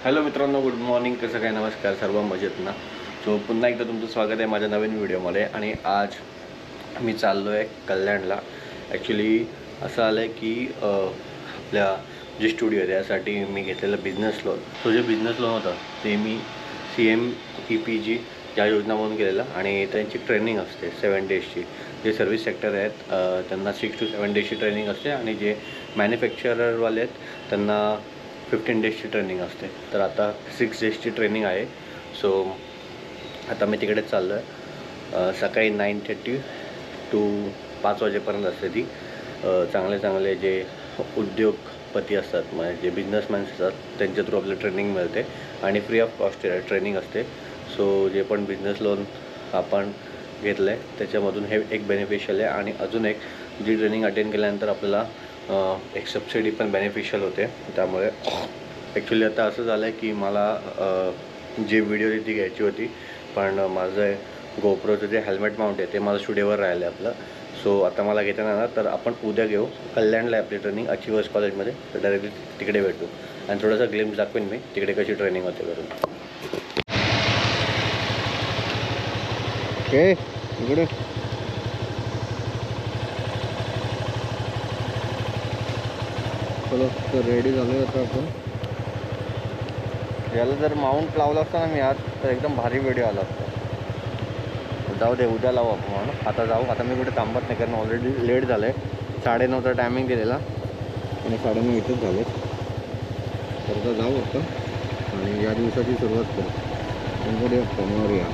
Hello मित्रांनो, good morning. कसं काय, नमस्कार, सर्व मजेत ना. सो पुन्हा एकदा तुमचं स्वागत आहे माझ्या नवीन व्हिडिओमध्ये. आणि आज मी चाललो आहे कल्याणला. ॲक्च्युली असं आलं आहे की आपल्या जे स्टुडिओ आहे त्यासाठी मी घेतलेलं बिझनेस लोन, तो जे बिझनेस लोन होता ते मी CMEPG या योजना म्हणून केलेलं. आणि त्यांची ट्रेनिंग असते 7 डेजची. जे सर्व्हिस सेक्टर आहेत त्यांना 6 to 7 डेजची ट्रेनिंग असते, आणि जे मॅन्युफॅक्चररवाले आहेत त्यांना 15 डेजची ट्रेनिंग असते. तर आता 6 डेजची ट्रेनिंग आहे. सो आता मी तिकडेच चाललो आहे. सकाळी 9:30 to 5 वाजेपर्यंत असते ती. चांगले जे उद्योगपती असतात, म्हणजे जे बिझनेसमॅन्स असतात त्यांच्या थ्रू आपल्याला ट्रेनिंग मिळते आणि फ्री ऑफ कॉस्ट ट्रेनिंग असते. सो जे पण बिझनेस लोन आपण घेतलं आहे त्याच्यामधून हे एक बेनिफिशियल आहे. आणि अजून एक, जी ट्रेनिंग अटेंड केल्यानंतर आपल्याला एक सबसिडी पण बेनिफिशियल होते. त्यामुळे ॲक्च्युली आता असं झालं आहे की मला जी व्हिडिओ ती घ्यायची होती, पण माझं गोप्रोचं जे हेल्मेट माउंट आहे ते माझं स्टुडिओवर राहिलं आहे आपलं. सो आता मला घेता येणार, तर आपण उद्या घेऊ. कल्याणला आपली ट्रेनिंग अचिव्हर्स कॉलेजमध्ये, तर डायरेक्टली तिकडे भेटू आणि थोडासा ग्लिम्स दाखवेन मी तिकडे कशी ट्रेनिंग होते करून. ओके, इकडे चलो. तर रेडी झालो आता आपण. याला जर माउंट लावला असता ना मी आज, तर एकदम भारी व्हिडिओ आला असता. जाऊ दे, उद्या लावू आपण म्हणून. आता जाऊ. आता मी कुठे थांबत नाही, कारण ऑलरेडी लेट झालं आहे. 9:30चा टायमिंग दिलेला आणि 9:30 इथेच झाले. तर आता जाऊ आपण आणि या दिवसाची सुरुवात करू. गणपती बाप्पा मोरया.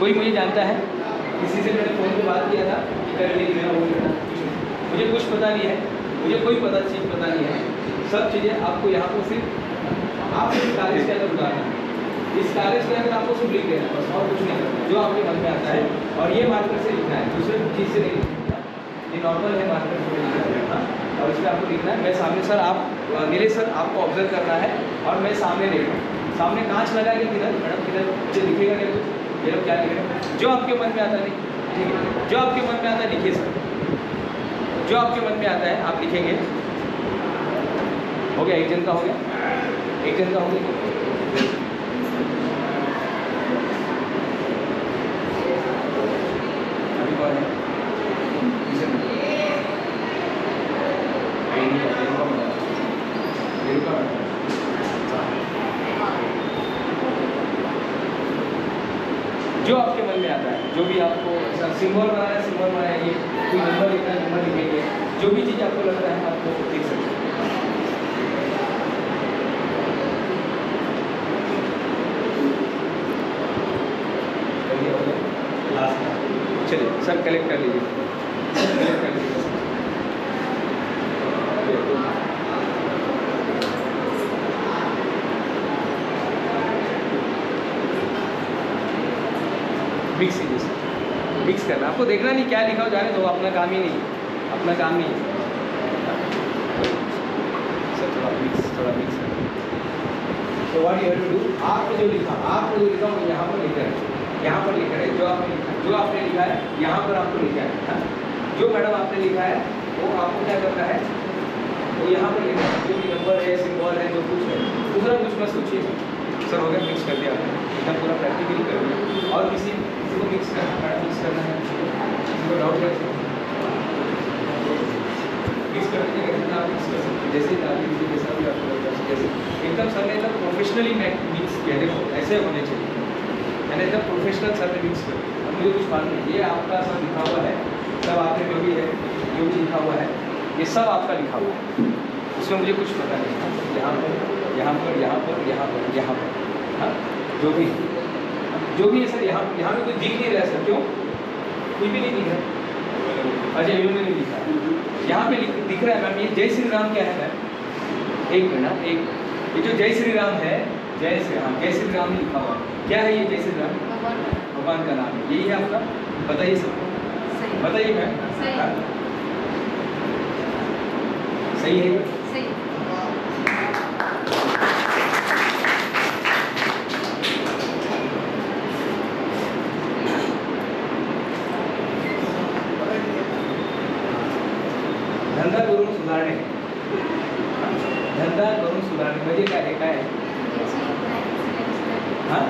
कोई मुझे जानता है, किसी से मैंने फ़ोन पे बात किया था कि कर लेना वो करना, मुझे कुछ पता नहीं है, मुझे कोई चीज़ पता नहीं है. सब चीज़ें आपको यहाँ पर सिर्फ आप इस कागज़ के अंदर उतारना है. इस कागज़ के अंदर आपको सिर्फ लिख देना, बस और कुछ नहीं करना, जो आपके मन में आता है. और ये मार्कर से लिखना है, दूसरे चीज़ से नहीं लिखना. ये नॉर्मल है मार्कर से लिखना, और इस पर आपको लिखना है. मैं सामने सर, आप नीले सर आपको ऑब्जर्व करना है और मैं सामने देख रहा हूँ. सामने कांच लगा के किधर मैडम, किधर मुझे दिखेगा क्या कुछ? ये लोग क्या लिख रहे हैं? जो आपके मन में आता है, ठीक है, जो आपके मन में आता है लिखिए सर. जो आपके मन में आता है आप लिखेंगे. हो गया, एक जन का हो गया, एक जन का हो गया. अभी कौन है? जो आपके मन में आता है, जो भी आपको सिंबल बनाना, ये कोई नंबर लिखना है, नंबर लिखेंगे. जो भी चीज़ आपको लगता है आपको लिख सकते हैं. चलिए सर, कलेक्ट कर लीजिए, कलेक्ट कर लीजिए. मिक्स इंग्लिश मिक्स करना, आपको देखना नहीं क्या लिखा हो, जाने दो, अपना काम ही नहीं है, अपना काम नहीं है सर। थोड़ा मिक्स करना। तो what you have to do, आपने जो लिखा वो यहाँ पर लिखा है, यहाँ पर लिखा है जो आपने लिखा है यहाँ पर आपको लिखा है, हाँ? जो मैडम आपने लिखा है वो आपको क्या करना है, वो यहाँ पर लिखा है, जो भी नंबर है, सिंबल है, जो कुछ है, दूसरा कुछ मत सोचिए। सर हो गया, मिक्स कर दिया आपने, एकदम पूरा प्रैक्टिकली कर दिया। और किसी को मिक्स करना है, मिक्स करना है, किसी को डाउट है मिक्स करने के लिए आप मिक्स कर सकते हैं, जैसे दादी जैसा भी आपको लगता है, जैसे एकदम सर ने एकदम प्रोफेशनली मिक्स किया, देखो ऐसे होने चाहिए, मैंने एकदम प्रोफेशनल सर ने मिक्स कर दिया। अब मुझे कुछ मालूम नहीं, ये आपका सब लिखा हुआ है, सब आपने जो भी है, जो भी लिखा हुआ है, ये सब आपका लिखा हुआ है, इसमें मुझे कुछ पता नहीं। यहाँ पर यहाँ पर यहाँ पर यहाँ पर यहाँ पर, हाँ जो भी है सर, यहाँ पे कोई दिख नहीं रहा है सर, क्यों, कोई भी नहीं दिख रहा। अच्छा इन्होंने नहीं लिखा है, यहाँ पे दिख रहा है मैम, ये जय श्री राम क्या है मैम, एक मिनट, एक ये जो जय श्री राम है, जय श्री राम ही लिखा हुआ है, क्या है ये जय श्री राम, भगवान का नाम है, यही है आपका, बताइए सबको, बताइए मैम, सही है, सही। धंदा करून सुधारणे, धंदा करून सुधारणे म्हणजे काय आहे, हाँ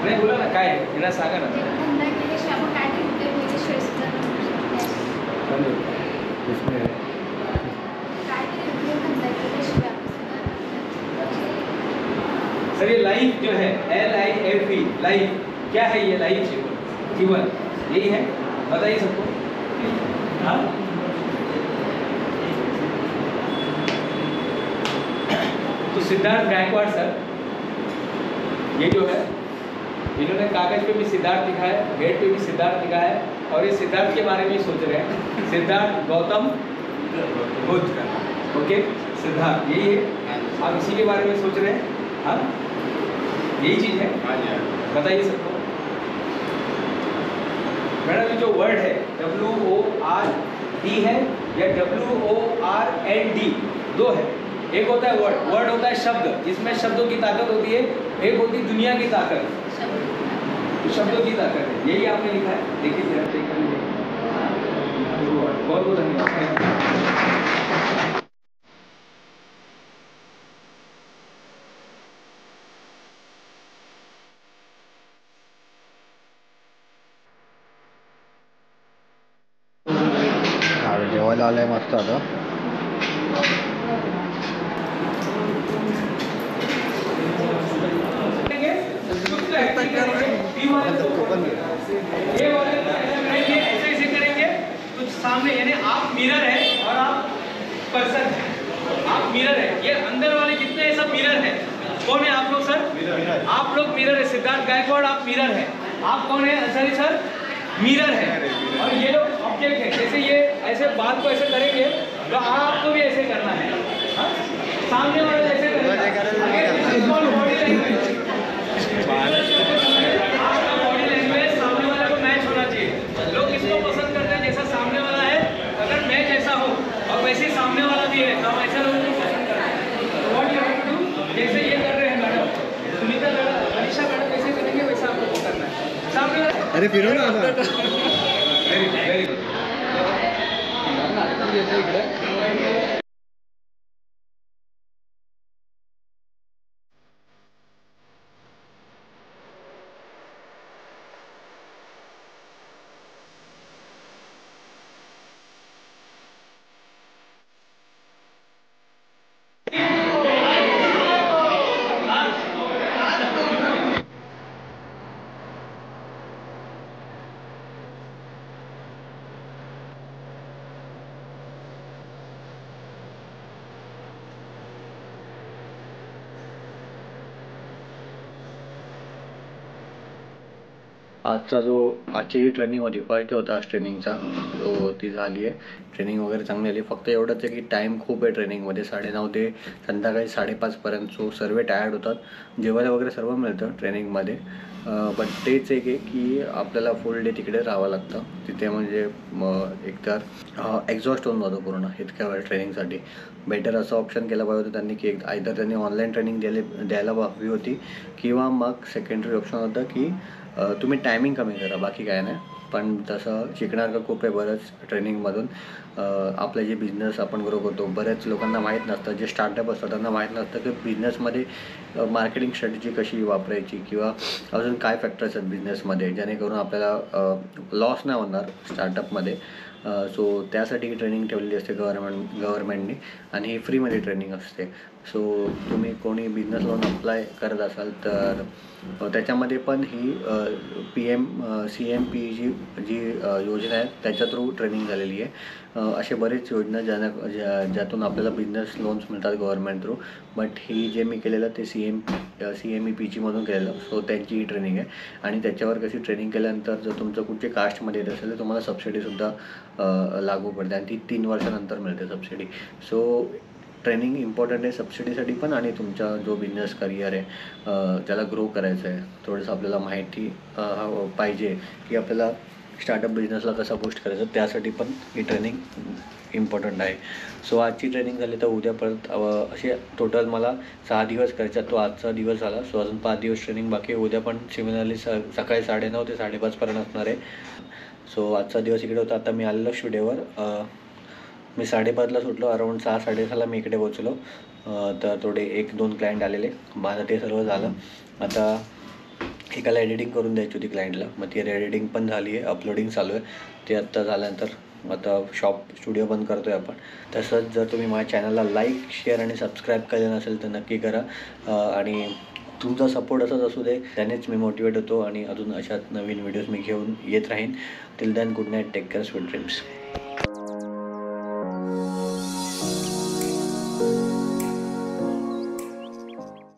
नाही बोला ना काय आहे, यांना सांगा ना। सर ये लाइफ जो है, LIFE लाइफ, क्या है ये लाइफ, जीवन यही है, बताइए सबको, हाँ तो सिद्धार्थ गायकवाड़ सर, ये जो है इन्होंने कागज पे भी सिद्धार्थ लिखा है, गेट पे भी सिद्धार्थ लिखा है, और ये सिद्धार्थ के बारे में ही सोच रहे हैं, सिद्धार्थ गौतम बुद्ध का, ओके सिद्धार्थ यही है, आप इसी के बारे में सोच रहे हैं, हाँ यही चीज़ है, बताइए सबको। मैडम जो वर्ड है WORD है या WORLD, दो है, एक होता है वर्ड होता है शब्द, जिसमें शब्दों की ताकत होती है, एक होती है दुनिया की ताकत, शब्दों की ताकत है, यही आपने लिखा है, देखिए जरा चेक कर लीजिए, बहुत बहुत धन्यवाद। जेवायला आलंय मस्त आता, ऐसे करेंगे तो सामने, यानी आप मिरर है और आप पर्सन है, आप मिरर है, ये अंदर वाले जितने सब मिरर है, कौन है आप लोग सर, आप लोग मिरर है, सिद्धार्थ गायकवाड़ आप मिरर है, आप कौन है अंसारी सर, मिरर है, और ये लोग ऑब्जेक्ट है, जैसे ये ऐसे बात को ऐसे करेंगे तो आपको भी ऐसे करना है, हाँ? सामने वाले ऐसे करेंगे, बॉडी लैंग्वेज, आपका बॉडी लैंग्वेज सामने वाले को मैच होना चाहिए, लोग इसको पसंद करते हैं जैसा सामने वाला है, अगर मैं जैसा हूँ और वैसे ही सामने वाला भी है तो हम ऐसा लोगों को पसंद करते हैं। What you have to do, जैसे ये कर रहे हैं madam, Sunita madam, Anisha madam कैसे करेंगे वैसा आपको करना है, सामने वाला, अरे फिरो ना, वेरी गुड, इकडे आजची जी ट्रेनिंग होती फर्स्ट होता आज ट्रेनिंगचा तो ती झाली आहे. ट्रेनिंग वगैरे चांगली झाली. फक्त एवढंच आहे की टाईम खूप आहे ट्रेनिंगमध्ये 9:30 ते संध्याकाळी 5:30पर्यंत. सो सर्व टायर्ड होतात. जेवायला वगैरे सर्व मिळतं ट्रेनिंगमध्ये. बट तेच एक आहे की आपल्याला फुल डे तिकडे राहावं लागतं तिथे. म्हणजे एकतर एक्झॉस्ट होऊन जातो पूर्ण इतक्या वेळ ट्रेनिंगसाठी. बेटर असं ऑप्शन केलं पाहिजे होतं त्यांनी की आयदर त्यांनी ऑनलाईन ट्रेनिंग द्यायला हवी होती किंवा मग सेकंडरी ऑप्शन होतं की तुम्ही टायमिंग कमी करा, बाकी काय नाही. पण तसं शिकण्यासारखं खूप आहे बरंच ट्रेनिंगमधून. आपले जे बिझनेस आपण ग्रो करतो बऱ्याच लोकांना माहीत नसतं. जे स्टार्टअप असतात त्यांना माहीत नसतं की बिझनेसमध्ये मार्केटिंग स्ट्रॅटेजी कशी वापरायची किंवा अजून काय फॅक्टर्स आहेत बिझनेसमध्ये जेणेकरून आपल्याला लॉस नाही होणार स्टार्टअपमध्ये. सो त्यासाठी ही ट्रेनिंग ठेवलेली असते गव्हर्मेंटनी आणि ही फ्रीमध्ये ट्रेनिंग असते. सो तुम्ही कोणी बिझनेस लोन अप्लाय करत असाल तर त्याच्यामध्ये पण ही CMP जी योजना आहे त्याच्या थ्रू ट्रेनिंग झालेली आहे. असे बरेच योजना ज्यातून आपल्याला बिझनेस लोन्स मिळतात गव्हर्मेंट थ्रू. बट ही जे मी केलेलं ते CMEPG मधून केलेलं. सो त्यांची ही ट्रेनिंग आहे आणि त्याच्यावर कशी ट्रेनिंग केल्यानंतर जर तुमचं कुठचे कास्टमध्ये येत असेल तर तुम्हाला सबसिडीसुद्धा लागू पडते आणि ती 3 वर्षानंतर मिळते सबसिडी. सो ट्रेनिंग इम्पॉर्टंट आहे सबसिडीसाठी पण आणि तुमचा जो बिझनेस करिअर आहे त्याला ग्रो करायचं आहे. थोडंसं आपल्याला माहिती पाहिजे की आपल्याला स्टार्टअप बिझनेसला कसा बूस्ट करायचं, त्यासाठी पण ही ट्रेनिंग इम्पॉर्टंट आहे. सो आजची ट्रेनिंग झाली तर उद्या परत असे टोटल मला 6 दिवस करायचा. तो आजचा दिवस झाला. सो अजून 5 दिवस ट्रेनिंग बाकी आहे. उद्या पण सिमिलरली सकाळी 9:30 ते 5:30पर्यंत असणार आहे. सो आजचा दिवस इकडे होता. आता मी आलेलो स्टुडिओवर. मी 5:30ला सुटलो. अराऊंड 6-6:30ला मी इकडे पोचलो. तर थोडे 1-2 क्लायंट आलेले. माझं ते सर्व झालं. आता एकाला एडिटिंग करून द्यायची होती क्लायंटला. मग ती एडिटिंग पण झाली आहे. अपलोडिंग चालू आहे. ते आत्ता झाल्यानंतर आता स्टुडिओ बंद करतो आहे आपण. तसंच जर तुम्ही माझ्या चॅनलला लाईक, शेअर आणि सबस्क्राईब केलं नसेल तर नक्की करा. आणि तुमचा सपोर्ट असंच असू दे. त्यानेच मी मोटिवेट होतो आणि अजून अशाच नवीन व्हिडिओज मी घेऊन येत राहीन. Till then good night, take care, sweet dreams.